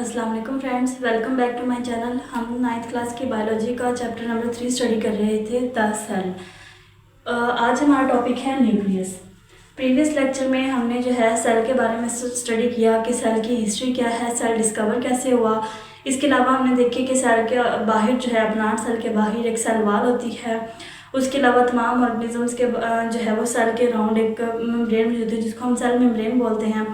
अस्सलाम वालेकुम friends, welcome back to my channel. हम 9th क्लास की बायोलॉजी का चैप्टर नंबर 3 स्टडी कर रहे थे, द सेल। आज हमारा टॉपिक है न्यूक्लियस। प्रीवियस लेक्चर में हमने जो है सेल के बारे में स्टडी किया कि सेल की हिस्ट्री क्या है, सेल डिस्कवर कैसे हुआ। इसके अलावा हमने देखे कि सेल के बाहर जो है, प्लांट सेल के बाहर एक सेल वॉल होती है। उसके अलावा तमाम ऑर्गेनिजम्स के जो है वो सेल के राउंड एक मेम्ब्रेन मौजूद है जिसको हम सेल मेम्ब्रेन बोलते हैं।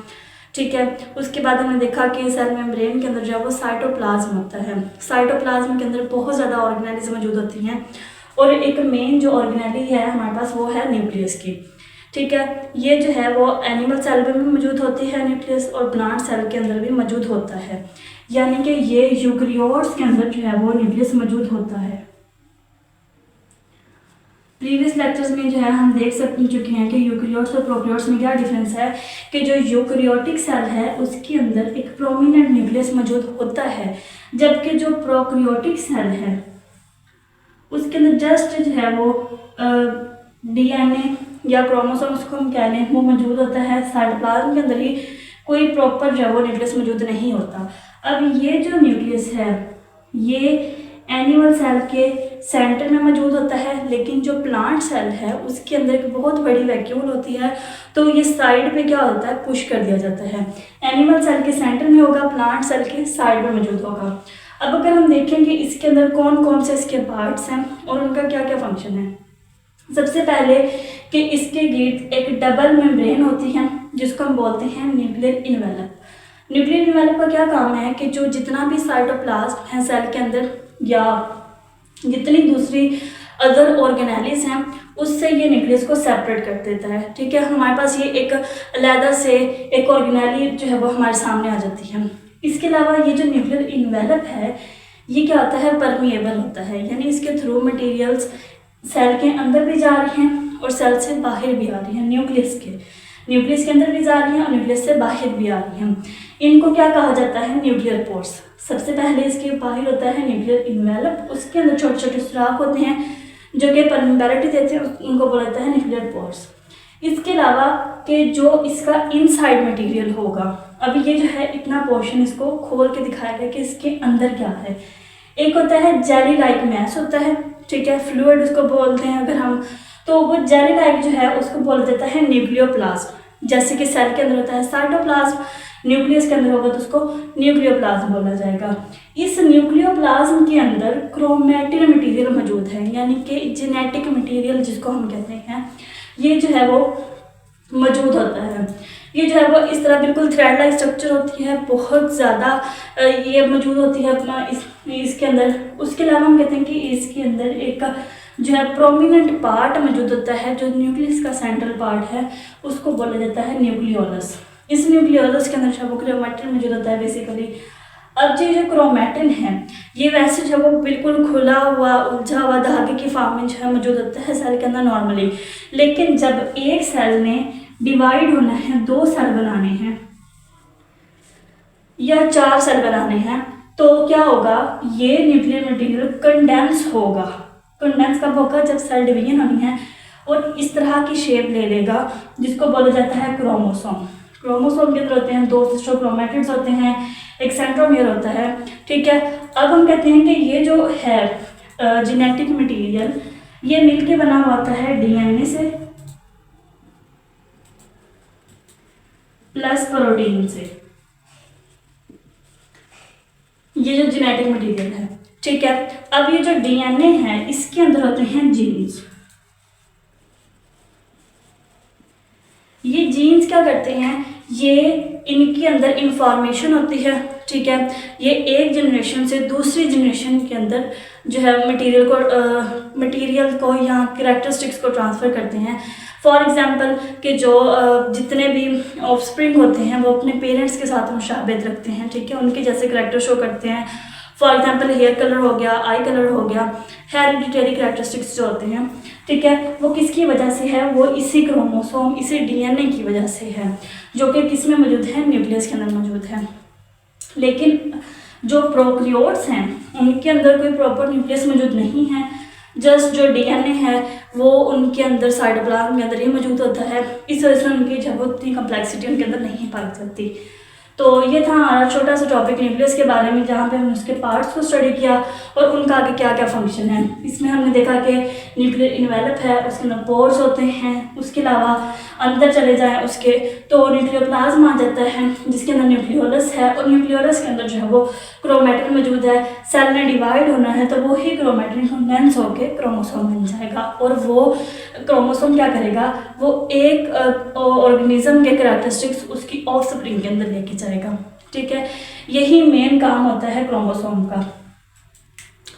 ठीक है, उसके बाद हमने देखा कि सेल मेम्ब्रेन के अंदर जो है वो साइटोप्लाज्म होता है। साइटोप्लाज्म के अंदर बहुत ज़्यादा ऑर्गेनेलिज्म मौजूद होती हैं और एक मेन जो ऑर्गेनेली है हमारे पास वो है न्यूक्लियस की। ठीक है, ये जो है वो एनिमल सेल में भी मौजूद होती है न्यूक्लियस, और प्लांट सेल के अंदर भी मौजूद होता है। यानी कि ये यूकेरियोट्स के अंदर जो है वो न्यूक्लियस मौजूद होता है। प्रीवियस लेक्चर्स में जो है हम देख चुके हैं कि यूकेरियोट्स और प्रोकैरियोट्स में क्या डिफरेंस है कि जो यूकेरियोटिक सेल है उसके अंदर एक प्रोमिनेंट न्यूक्लियस मौजूद होता है, जबकि जो प्रोकैरियोटिक सेल है उसके अंदर जस्ट जो है वो डीएनए या क्रोमोसोम्स को हम कह लें वो मौजूद होता है। साइटोप्लाज्म के अंदर ही कोई प्रॉपर जो है वो न्यूक्लियस मौजूद नहीं होता। अब ये जो न्यूक्लियस है ये एनिमल सेल के सेंटर में मौजूद होता है, लेकिन जो प्लांट सेल है उसके अंदर एक बहुत बड़ी वैक्यूल होती है, तो ये साइड पे क्या होता है, पुश कर दिया जाता है। एनिमल सेल के सेंटर में होगा, प्लांट सेल के साइड में मौजूद होगा। अब अगर हम देखें कि इसके अंदर कौन कौन से इसके पार्ट्स हैं और उनका क्या क्या फंक्शन है। सबसे पहले कि इसके गिर्द एक डबल मेम्ब्रेन होती है जिसको हम बोलते हैं न्यूक्लियर इन्वेलप। न्यूक्लियर इन्वेलप का क्या काम है कि जो जितना भी साइटोप्लाज्म है सेल के अंदर या जितनी दूसरी अदर ऑर्गेनेलिज हैं उससे ये न्यूक्लियस को सेपरेट कर देता है। ठीक है, हमारे पास ये एक अलग से एक ऑर्गेनेली जो है वो हमारे सामने आ जाती है। इसके अलावा ये जो न्यूक्लियर इन्वेलप है ये क्या होता है, परमिएबल होता है, यानी इसके थ्रू मटेरियल्स सेल के अंदर भी जा रही हैं और सेल से बाहर भी आ रही हैं। न्यूक्लियस के अंदर भी जा रही हैं और न्यूक्लियस से बाहर भी आ रही हैं। इनको क्या कहा जाता है, न्यूक्लियर पोर्स। सबसे पहले इसके बाहर होता है न्यूक्लियर इन्वेलप, उसके अंदर छोटे छोटे सुराख होते हैं जो कि परमिएबिलिटी देते हैं, उनको बोला जाता है न्यूक्लियर पोर्स। इसके अलावा कि जो इसका इनसाइड मटेरियल होगा, अभी ये जो है इतना पोर्शन इसको खोल के दिखाया गया कि इसके अंदर क्या है। एक होता है जेली लाइक मैस होता है, ठीक है, फ्लूइड उसको बोलते हैं अगर हम, तो वो जेली लाइक जो है उसको बोला जाता है न्यूक्लियोप्लाज्म। जैसे कि सेल के अंदर होता है साइटोप्लाज्म, न्यूक्लियस के अंदर होगा तो उसको न्यूक्लियोप्लाज्म बोला जाएगा। इस न्यूक्लियोप्लाज्म के अंदर क्रोमैटिन मटेरियल मौजूद है, यानी कि जेनेटिक मटेरियल जिसको हम कहते हैं, ये जो है वो मौजूद होता है। ये जो है वो इस तरह बिल्कुल थ्रेड लाइक स्ट्रक्चर होती है, बहुत ज़्यादा ये मौजूद होती है अपना इसके अंदर। उसके अलावा हम कहते हैं कि इसके अंदर एक जो है प्रोमिनेंट पार्ट मौजूद होता है, जो न्यूक्लियस का सेंट्रल पार्ट है उसको बोला जाता है न्यूक्लियोलस। इस न्यूक्लियोलस के अंदर जो है वो क्रोमैटिन मौजूद होता है बेसिकली। अब ये जो क्रोमैटिन है ये वैसे जो है वो बिल्कुल खुला हुआ उलझा हुआ धागे की फॉर्म में जो है मौजूद होता है सेल के अंदर नॉर्मली, लेकिन जब एक सेल ने डिवाइड होना है, 2 सेल बनाने हैं या 4 सेल बनाने हैं, तो क्या होगा, ये न्यूक्लियर मटेरियल कंडेंस होगा। कंडेंस कब होगा, जब सेल डिवीजन होनी है और इस तरह की शेप ले लेगा जिसको बोला जाता है क्रोमोसोम। क्रोमोसोम के अंदर होते हैं 2 सिस्टर क्रोमैटिड्स होते हैं, एक सेंट्रोमियर होता है। ठीक है, अब हम कहते हैं कि ये जो है जेनेटिक मटेरियल ये मिलके बना हुआ होता है डीएनए से प्लस प्रोटीन से, ये जो जेनेटिक मटेरियल है। ठीक है, अब ये जो डीएनए है इसके अंदर होते हैं जीन्स। ये जीन्स क्या करते हैं, ये इनके अंदर इंफॉर्मेशन होती है। ठीक है, ये एक जनरेशन से दूसरी जनरेशन के अंदर जो है मटेरियल को या कैरेक्टरिस्टिक्स को ट्रांसफ़र करते हैं। फॉर एग्जांपल कि जो जितने भी ऑफस्प्रिंग होते हैं वो अपने पेरेंट्स के साथ मुशाबहत रखते हैं। ठीक है, उनके जैसे कैरेक्टर शो करते हैं। फॉर एग्जांपल हेयर कलर हो गया, आई कलर हो गया, हेरिडिटरी कैरेक्टरिस्टिक्स जो होते हैं, ठीक है, वो किसकी वजह से है, वो इसी क्रोमोसोम इसी डीएनए की वजह से है, जो कि किस में मौजूद है, न्यूक्लियस के अंदर मौजूद है। लेकिन जो प्रोकैरियोट्स हैं उनके अंदर कोई प्रॉपर न्यूक्लियस मौजूद नहीं है, जस्ट जो डीएनए है वो उनके अंदर साइटोप्लाज्म के अंदर ही मौजूद होता है। इस वजह से उनकी जब उतनी कम्प्लेक्सिटी उनके अंदर नहीं पाई जाती। तो ये था हमारा छोटा सा टॉपिक न्यूक्लियस के बारे में, जहाँ पे हमने उसके पार्ट्स को स्टडी किया और उनका आगे क्या क्या फंक्शन है। इसमें हमने देखा कि न्यूक्लियर इन्वेलप है, उसके अंदर पोर्स होते हैं, उसके अलावा अंदर चले जाएं उसके तो न्यूक्लियोप्लाज्म आ जाता है, जिसके अंदर न्यूक्लियोलस है, और न्यूक्लियोलस के अंदर जो है वो क्रोमैटिन मौजूद है। सेल ने डिवाइड होना है तो वो ही क्रोमैटिन कंडेंस होकर क्रोमोसोम बन जाएगा, और वो क्रोमोसोम क्या करेगा, वो एक ऑर्गेनिज्म के कैरेक्टरिस्टिक्स उसकी ऑफस्प्रिंग के अंदर लेके जाएगा। ठीक है, यही मेन काम होता है क्रोमोसोम का।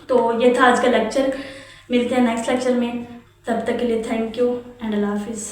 तो ये था आज का लेक्चर, मिलते हैं नेक्स्ट लेक्चर में, तब तक के लिए थैंक यू एंड अल्लाह हाफिज़।